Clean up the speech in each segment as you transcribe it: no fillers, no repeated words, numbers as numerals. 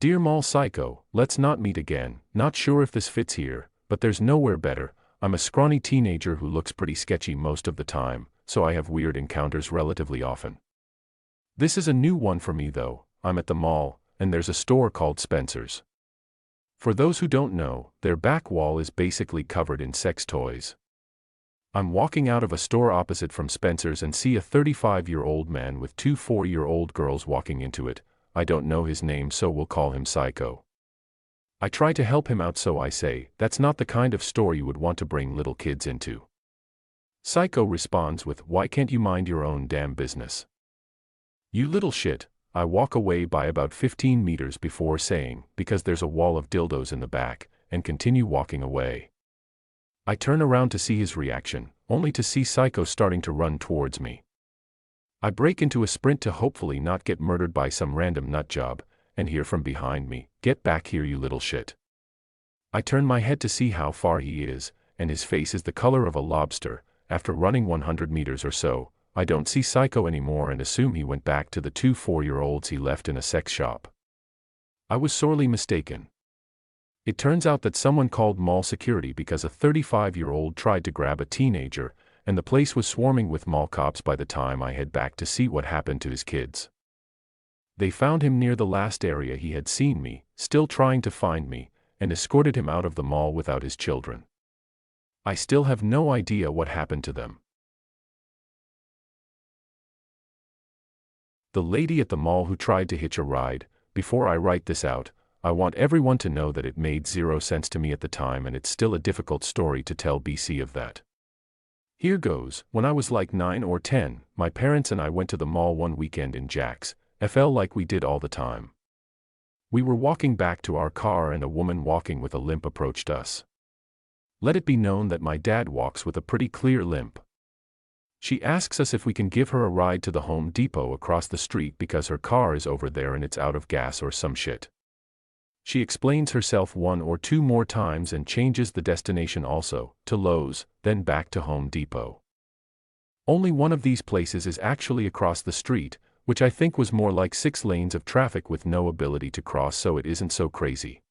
Dear Mall Psycho, let's not meet again. Not sure if this fits here, but there's nowhere better. I'm a scrawny teenager who looks pretty sketchy most of the time, so I have weird encounters relatively often. This is a new one for me though. I'm at the mall, and there's a store called Spencer's. For those who don't know, their back wall is basically covered in sex toys. I'm walking out of a store opposite from Spencer's and see a 35-year-old man with two 4-year-old girls walking into it. I don't know his name, so we'll call him Psycho. I try to help him out, so I say, that's not the kind of store you would want to bring little kids into. Psycho responds with, why can't you mind your own damn business? You little shit. I walk away by about 15 meters before saying, because there's a wall of dildos in the back, and continue walking away. I turn around to see his reaction, only to see Psycho starting to run towards me. I break into a sprint to hopefully not get murdered by some random nutjob, and hear from behind me, get back here you little shit. I turn my head to see how far he is, and his face is the color of a lobster. After running 100 meters or so, I don't see Psycho anymore and assume he went back to the two 4-year-olds he left in a sex shop. I was sorely mistaken. It turns out that someone called mall security because a 35-year-old tried to grab a teenager, and the place was swarming with mall cops by the time I head back to see what happened to his kids. They found him near the last area he had seen me, still trying to find me, and escorted him out of the mall without his children. I still have no idea what happened to them. The lady at the mall who tried to hitch a ride. Before I write this out, I want everyone to know that it made 0 sense to me at the time, and it's still a difficult story to tell BC of that. Here goes. When I was like 9 or 10, my parents and I went to the mall one weekend in Jack's, FL like we did all the time. We were walking back to our car and a woman walking with a limp approached us. Let it be known that my dad walks with a pretty clear limp. She asks us if we can give her a ride to the Home Depot across the street because her car is over there and it's out of gas or some shit. She explains herself 1 or 2 more times and changes the destination also, to Lowe's, then back to Home Depot. Only one of these places is actually across the street, which I think was more like 6 lanes of traffic with no ability to cross, so it isn't so crazy.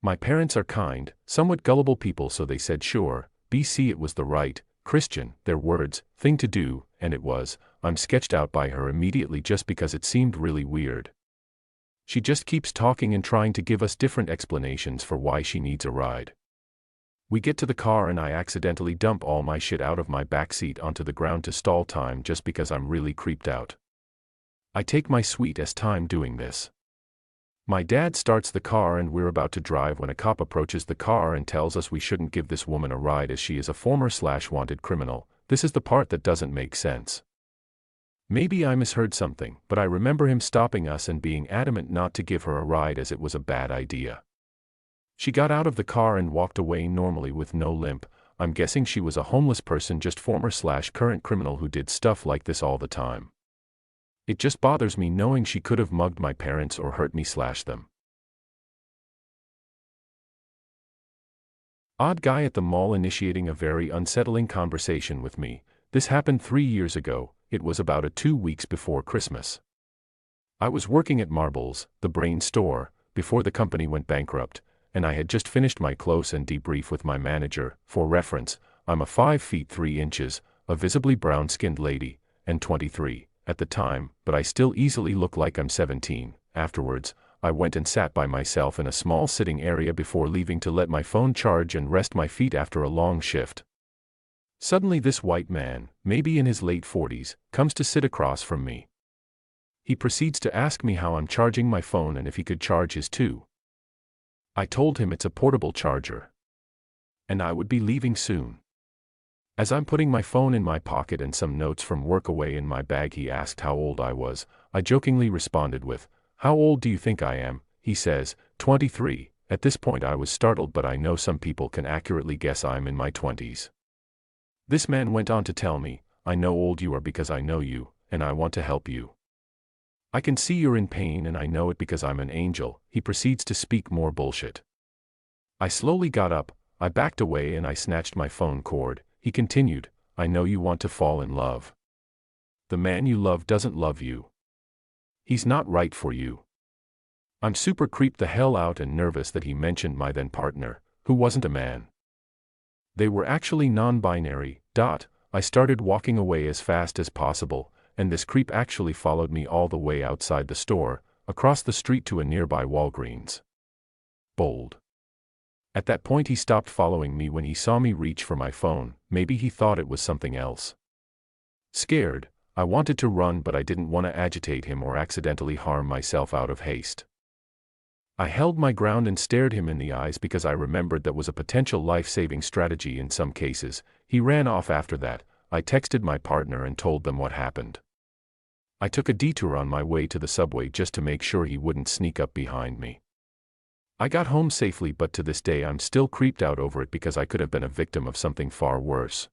My parents are kind, somewhat gullible people, so they said sure, BC it was the right, Christian, their words, thing to do, and it was. I'm sketched out by her immediately just because it seemed really weird. She just keeps talking and trying to give us different explanations for why she needs a ride. We get to the car and I accidentally dump all my shit out of my backseat onto the ground to stall time just because I'm really creeped out. I take my sweet-ass time doing this. My dad starts the car and we're about to drive when a cop approaches the car and tells us we shouldn't give this woman a ride as she is a former/wanted criminal. This is the part that doesn't make sense. Maybe I misheard something, but I remember him stopping us and being adamant not to give her a ride as it was a bad idea. She got out of the car and walked away normally with no limp. I'm guessing she was a homeless person, just former/current criminal who did stuff like this all the time. It just bothers me knowing she could have mugged my parents or hurt me/them. Odd guy at the mall initiating a very unsettling conversation with me. This happened 3 years ago. It was about 2 weeks before Christmas. I was working at Marbles, the Brain store, before the company went bankrupt, and I had just finished my close and debrief with my manager. For reference, I'm a 5 feet 3 inches, a visibly brown-skinned lady, and 23 at the time, but I still easily look like I'm 17. Afterwards, I went and sat by myself in a small sitting area before leaving to let my phone charge and rest my feet after a long shift. Suddenly this white man, maybe in his late 40s, comes to sit across from me. He proceeds to ask me how I'm charging my phone and if he could charge his too. I told him it's a portable charger, and I would be leaving soon. As I'm putting my phone in my pocket and some notes from work away in my bag, he asked how old I was. I jokingly responded with, "How old do you think I am?" He says, 23. At this point I was startled, but I know some people can accurately guess I'm in my 20s. This man went on to tell me, "I know how old you are because I know you, and I want to help you. I can see you're in pain and I know it because I'm an angel." He proceeds to speak more bullshit. I slowly got up, I backed away and I snatched my phone cord. He continued, "I know you want to fall in love. The man you love doesn't love you. He's not right for you. I'm super creeped the hell out and nervous that he mentioned my then partner, who wasn't a man. They were actually non-binary. I started walking away as fast as possible, and this creep actually followed me all the way outside the store, across the street to a nearby Walgreens. Bold. At that point he stopped following me when he saw me reach for my phone. Maybe he thought it was something else. Scared, I wanted to run, but I didn't want to agitate him or accidentally harm myself out of haste. I held my ground and stared him in the eyes because I remembered that was a potential life-saving strategy in some cases. He ran off after that. I texted my partner and told them what happened. I took a detour on my way to the subway just to make sure he wouldn't sneak up behind me. I got home safely, but to this day I'm still creeped out over it because I could have been a victim of something far worse.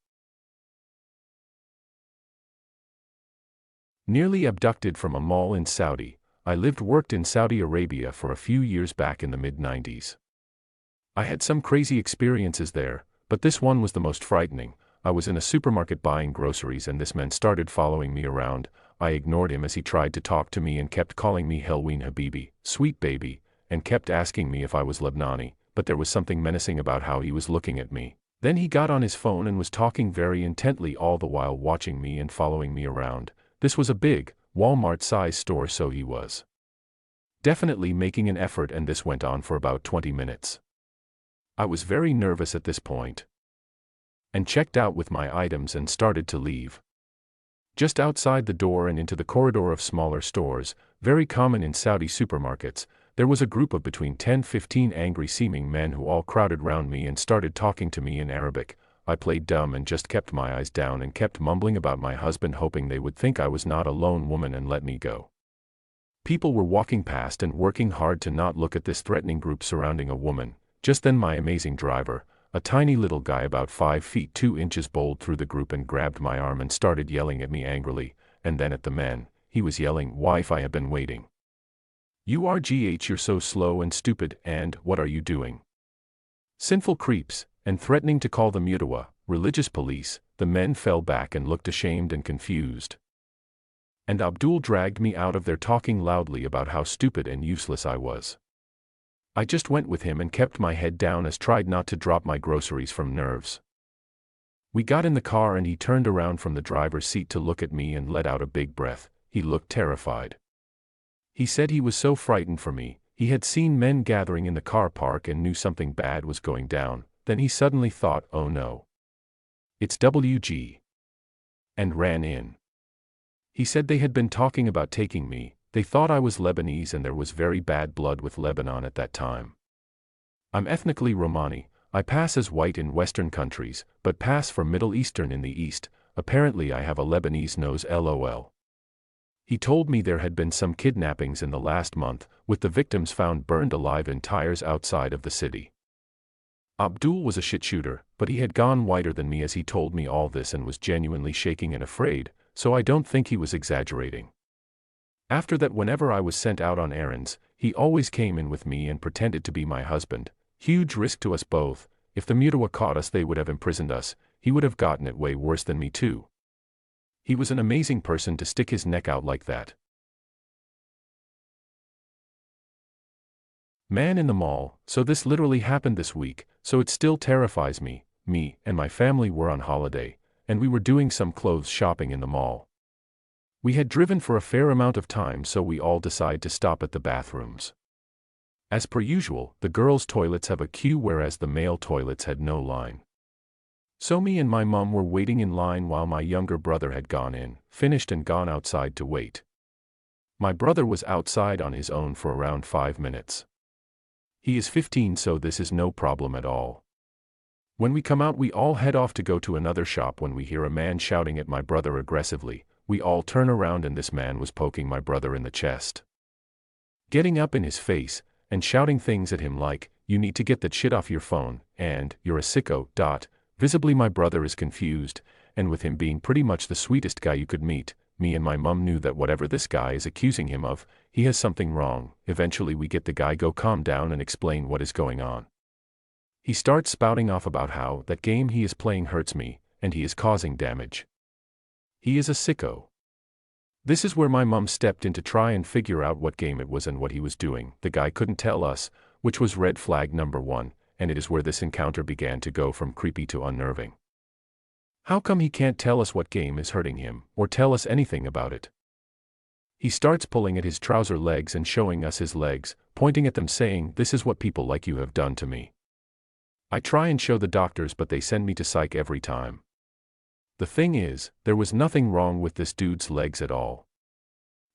Nearly abducted from a mall in Saudi. I worked in Saudi Arabia for a few years back in the mid-90s. I had some crazy experiences there, but this one was the most frightening. I was in a supermarket buying groceries and this man started following me around. I ignored him as he tried to talk to me and kept calling me Helween Habibi, sweet baby, and kept asking me if I was Lebanese, but there was something menacing about how he was looking at me. Then he got on his phone and was talking very intently all the while watching me and following me around. This was a big, Walmart-sized store, so he was definitely making an effort, and this went on for about 20 minutes. I was very nervous at this point and checked out with my items and started to leave. Just outside the door and into the corridor of smaller stores, very common in Saudi supermarkets, there was a group of between 10-15 angry-seeming men who all crowded round me and started talking to me in Arabic. I played dumb and just kept my eyes down and kept mumbling about my husband, hoping they would think I was not a lone woman and let me go. People were walking past and working hard to not look at this threatening group surrounding a woman. Just then my amazing driver, a tiny little guy about 5 feet 2 inches, bowled through the group and grabbed my arm and started yelling at me angrily, and then at the men. He was yelling, "Wife, I have been waiting. You're so slow and stupid, and what are you doing? Sinful creeps," and threatening to call the Mutawa, religious police. The men fell back and looked ashamed and confused. And Abdul dragged me out of there talking loudly about how stupid and useless I was. I just went with him and kept my head down as tried not to drop my groceries from nerves. We got in the car and he turned around from the driver's seat to look at me and let out a big breath. He looked terrified. He said he was so frightened for me. He had seen men gathering in the car park and knew something bad was going down. Then he suddenly thought, "Oh no. It's WG." And ran in. He said they had been talking about taking me. They thought I was Lebanese and there was very bad blood with Lebanon at that time. I'm ethnically Romani. I pass as white in Western countries, but pass for Middle Eastern in the East. Apparently I have a Lebanese nose, lol. He told me there had been some kidnappings in the last month, with the victims found burned alive in tires outside of the city. Abdul was a shit shooter, but he had gone whiter than me as he told me all this and was genuinely shaking and afraid, so I don't think he was exaggerating. After that, whenever I was sent out on errands, he always came in with me and pretended to be my husband. Huge risk to us both. If the Mutawa caught us, they would have imprisoned us. He would have gotten it way worse than me too. He was an amazing person to stick his neck out like that. Man in the mall. So this literally happened this week, so it still terrifies me. Me and my family were on holiday, and we were doing some clothes shopping in the mall. We had driven for a fair amount of time, so we all decide to stop at the bathrooms. As per usual, the girls' toilets have a queue whereas the male toilets had no line. So me and my mom were waiting in line while my younger brother had gone in, finished and gone outside to wait. My brother was outside on his own for around 5 minutes. He is 15, so this is no problem at all. When we come out, we all head off to go to another shop when we hear a man shouting at my brother aggressively. We all turn around and this man was poking my brother in the chest, getting up in his face, and shouting things at him like, "You need to get that shit off your phone," and, "You're a sicko." Visibly my brother is confused, and with him being pretty much the sweetest guy you could meet, me and my mum knew that whatever this guy is accusing him of, he has something wrong. Eventually we get the guy go calm down and explain what is going on. He starts spouting off about how that game he is playing hurts me, and he is causing damage. He is a sicko. This is where my mum stepped in to try and figure out what game it was and what he was doing. The guy couldn't tell us, which was red flag number 1, and it is where this encounter began to go from creepy to unnerving. How come he can't tell us what game is hurting him, or tell us anything about it? He starts pulling at his trouser legs and showing us his legs, pointing at them saying, "This is what people like you have done to me." I try and show the doctors, but they send me to psych every time. The thing is, there was nothing wrong with this dude's legs at all.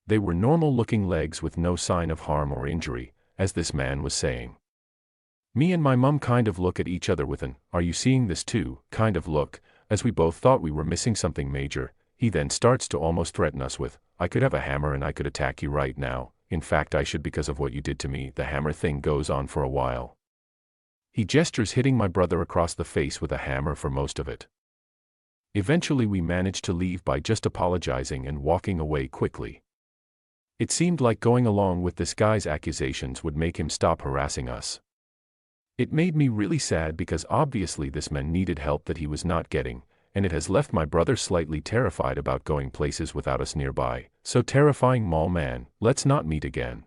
They were normal-looking legs with no sign of harm or injury, as this man was saying. Me and my mum kind of look at each other with an, "Are you seeing this too?" kind of look, as we both thought we were missing something major. He then starts to almost threaten us with, "I could have a hammer and I could attack you right now. In fact, I should because of what you did to me." The hammer thing goes on for a while. He gestures hitting my brother across the face with a hammer for most of it. Eventually we managed to leave by just apologizing and walking away quickly. It seemed like going along with this guy's accusations would make him stop harassing us. It made me really sad because obviously this man needed help that he was not getting, and it has left my brother slightly terrified about going places without us nearby. So terrifying, mall man, let's not meet again.